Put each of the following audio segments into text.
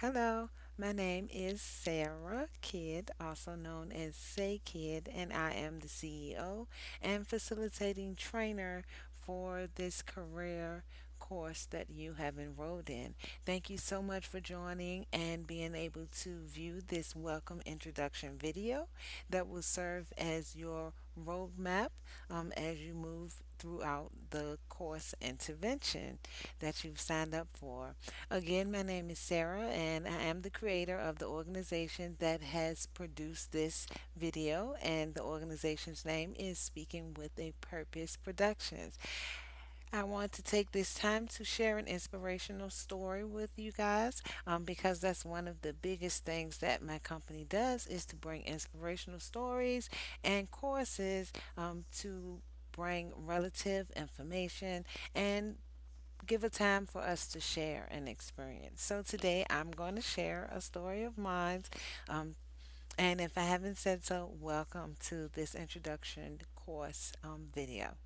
Hello, my name is Sarah Kidd, also known as Say Kidd, and I am the CEO and facilitating trainer for this career course that you have enrolled in. Thank you so much for joining and being able to view this welcome introduction video that will serve as your roadmap as you move throughout the course intervention that you've signed up for. Again, my name is Sarah, and I am the creator of the organization that has produced this video, and the organization's name is Speaking with a Purpose Productions. I want to take this time to share an inspirational story with you guys because that's one of the biggest things that my company does is to bring inspirational stories and courses to bring relative information and give a time for us to share an experience. So today I'm going to share a story of mine. Um, and if I haven't said so, welcome to this introduction course video.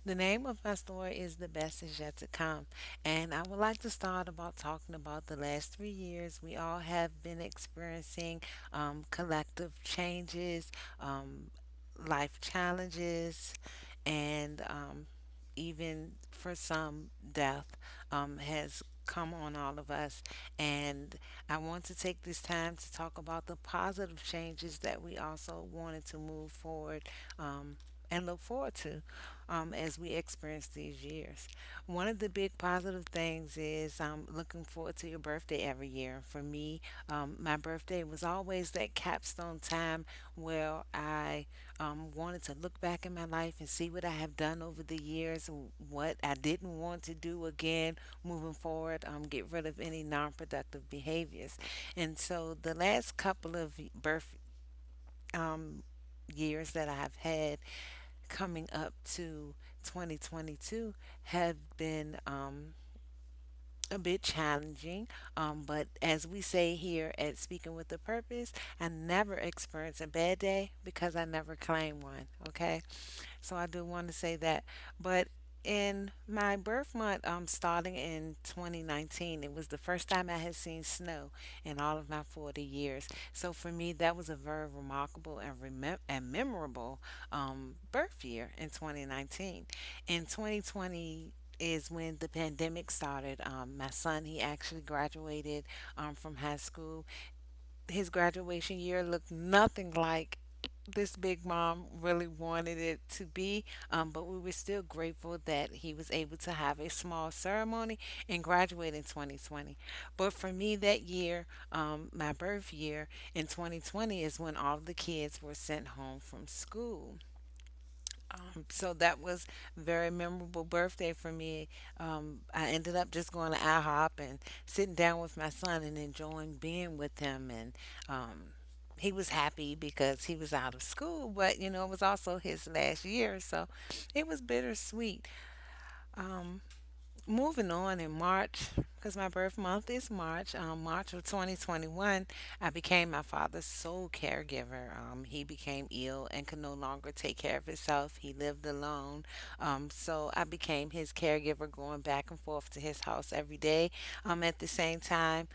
The name of my story is The Best Is Yet to Come. And I would like to start about talking about the last 3 years. We all have been experiencing collective changes, life challenges, and even for some, death has come on all of us. And I want to take this time to talk about the positive changes that we also wanted to move forward and look forward to as we experience these years. One of the big positive things is looking forward to your birthday every year. For me, my birthday was always that capstone time where I wanted to look back in my life and see what I have done over the years, and what I didn't want to do again moving forward, get rid of any non productive behaviors. And so the last couple of birth um, years that I have had coming up to 2022 have been a bit challenging. But as we say here at Speaking with a Purpose, I never experience a bad day because I never claim one. Okay. So I do want to say that. But in my birth month, starting in 2019, it was the first time I had seen snow in all of my 40 years. So for me, that was a very remarkable and memorable birth year in 2019. In 2020 is when the pandemic started. My son, he actually graduated from high school. His graduation year looked nothing like this big mom really wanted it to be, but we were still grateful that he was able to have a small ceremony and graduate in 2020. But for me, that year, my birth year in 2020, is when all of the kids were sent home from school. So that was a very memorable birthday for me. I ended up just going to IHOP and sitting down with my son and enjoying being with him. And he was happy because he was out of school, but it was also his last year, so it was bittersweet. Um, Moving on in March, because my birth month is March, March of 2021, I became my father's sole caregiver. He became ill and could no longer take care of himself. He lived alone. So I became his caregiver, going back and forth to his house every day. At the same time,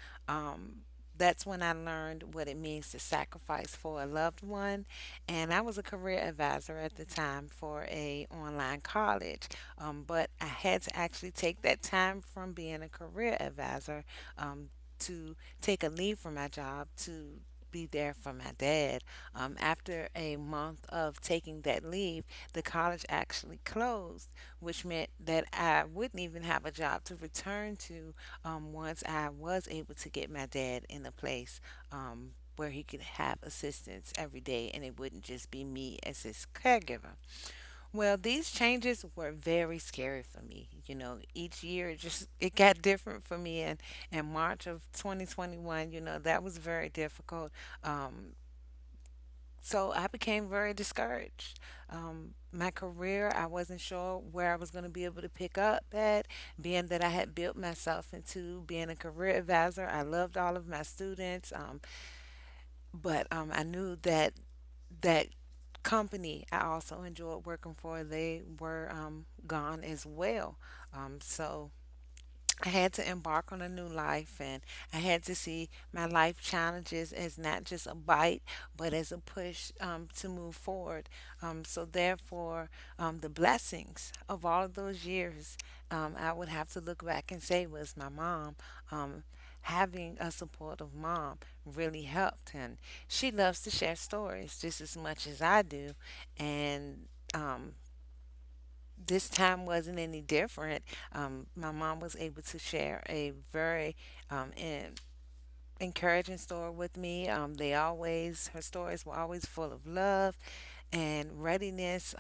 that's when I learned what it means to sacrifice for a loved one. And I was a career advisor at the time for a online college. But I had to actually take that time from being a career advisor to take a leave from my job to be there for my dad. After a month of taking that leave, the college actually closed, which meant that I wouldn't even have a job to return to once I was able to get my dad in a place where he could have assistance every day and it wouldn't just be me as his caregiver. Well, these changes were very scary for me. Each year it got different for me. And in March of 2021, that was very difficult. So I became very discouraged. My career, I wasn't sure where I was going to be able to pick up at, being that I had built myself into being a career advisor. I loved all of my students, but I knew that that company I also enjoyed working for, they were gone as well. So I had to embark on a new life, and I had to see my life challenges as not just a bite, but as a push to move forward. So, therefore, the blessings of all of those years, I would have to look back and say was my mom. Having a supportive mom really helped, and she loves to share stories just as much as I do. And um, this time wasn't any different. My mom was able to share a very encouraging story with me. Her stories were always full of love and readiness,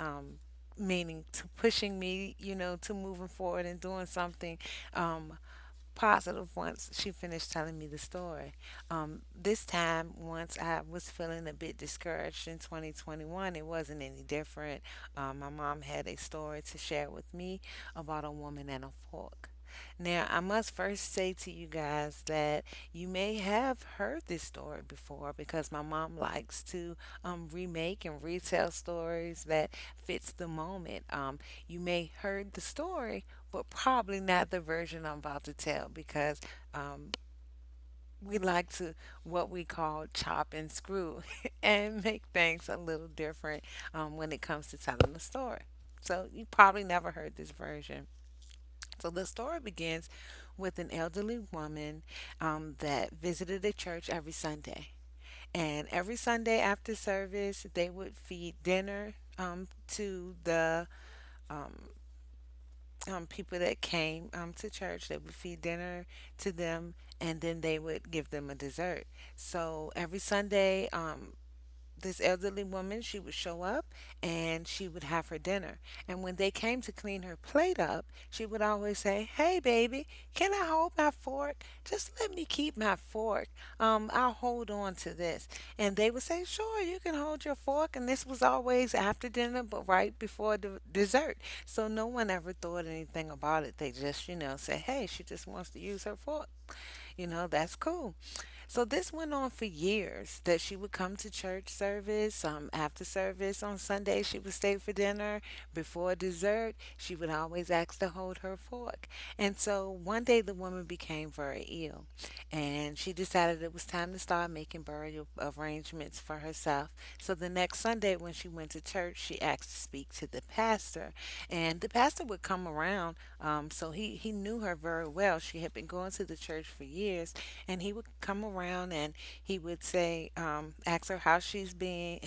meaning to pushing me, to moving forward and doing something um, positive once she finished telling me the story. This time, once I was feeling a bit discouraged in 2021, it wasn't any different. My mom had a story to share with me about a woman and a fork. Now, I must first say to you guys that you may have heard this story before because my mom likes to remake and retell stories that fits the moment. You may heard the story, but probably not the version I'm about to tell because um, we like to what we call chop and screw and make things a little different when it comes to telling the story. So you probably never heard this version. So the story begins with an elderly woman that visited a church every Sunday. And every Sunday after service, they would feed dinner to the people that came to church. They would feed dinner to them, and then they would give them a dessert. So every Sunday, this elderly woman, she would show up and she would have her dinner. And when they came to clean her plate up, she would always say, "Hey, baby, can I hold my fork? Just let me keep my fork. I'll hold on to this." And they would say, "Sure, you can hold your fork." And this was always after dinner, but right before the dessert. So no one ever thought anything about it. They just, said, "Hey, she just wants to use her fork." That's cool. So this went on for years that she would come to church service, after service on Sunday, she would stay for dinner. Before dessert, she would always ask to hold her fork. And so one day the woman became very ill and she decided it was time to start making burial arrangements for herself. So the next Sunday when she went to church, she asked to speak to the pastor. And the pastor would come around, so he knew her very well. She had been going to the church for years, and he would come around and he would say, ask her how she's doing.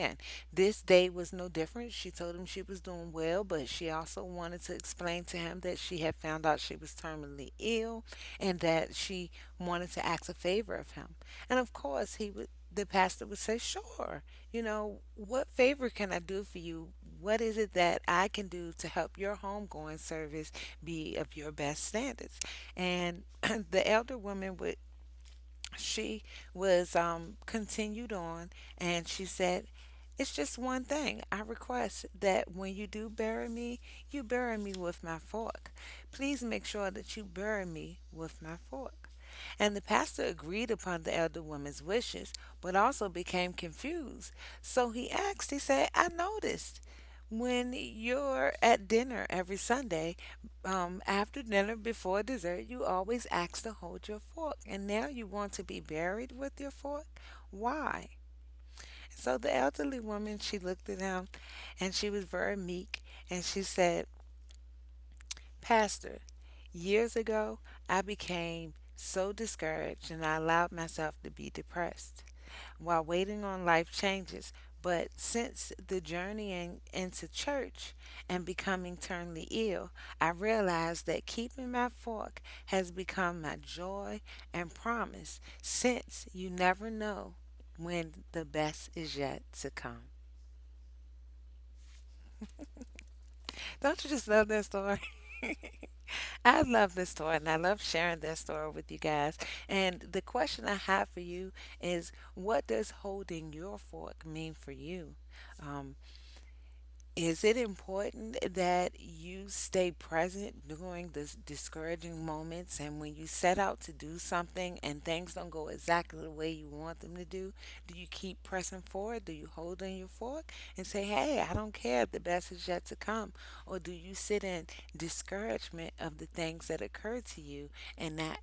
And this day was no different. She told him she was doing well, but she also wanted to explain to him that she had found out she was terminally ill and that she wanted to ask a favor of him. And of course, the pastor would say, "Sure, what favor can I do for you? What is it that I can do to help your homegoing service be of your best standards?" And the elder woman would she was continued on, and she said, "It's just one thing. I request that when you do bury me, you bury me with my fork. Please make sure that you bury me with my fork." And the pastor agreed upon the elder woman's wishes, but also became confused. So he said, "I noticed when you're at dinner every Sunday, after dinner, before dessert, you always ask to hold your fork. And now you want to be buried with your fork? Why?" So the elderly woman, she looked at him and she was very meek and she said, "Pastor, years ago, I became so discouraged and I allowed myself to be depressed while waiting on life changes. But since the journey into church and becoming terminally ill, I realized that keeping my fork has become my joy and promise since you never know when the best is yet to come." Don't you just love that story? I love this story and I love sharing that story with you guys. And the question I have for you is, what does holding your fork mean for you? Um, Is it important that you stay present during the discouraging moments and when you set out to do something and things don't go exactly the way you want them to do? Do you keep pressing forward? Do you hold in your fork and say, hey, I don't care if the best is yet to come? Or do you sit in discouragement of the things that occur to you and not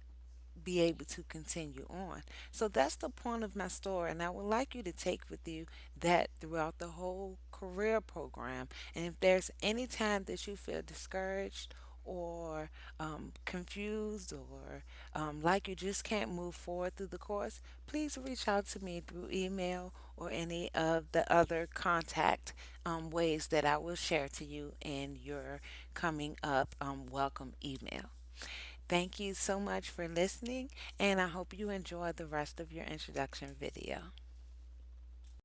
be able to continue on? So that's the point of my story, and I would like you to take with you that throughout the whole career program. And if there's any time that you feel discouraged or confused or like you just can't move forward through the course, please reach out to me through email or any of the other contact ways that I will share to you in your coming up welcome email. Thank you so much for listening, and I hope you enjoy the rest of your introduction video.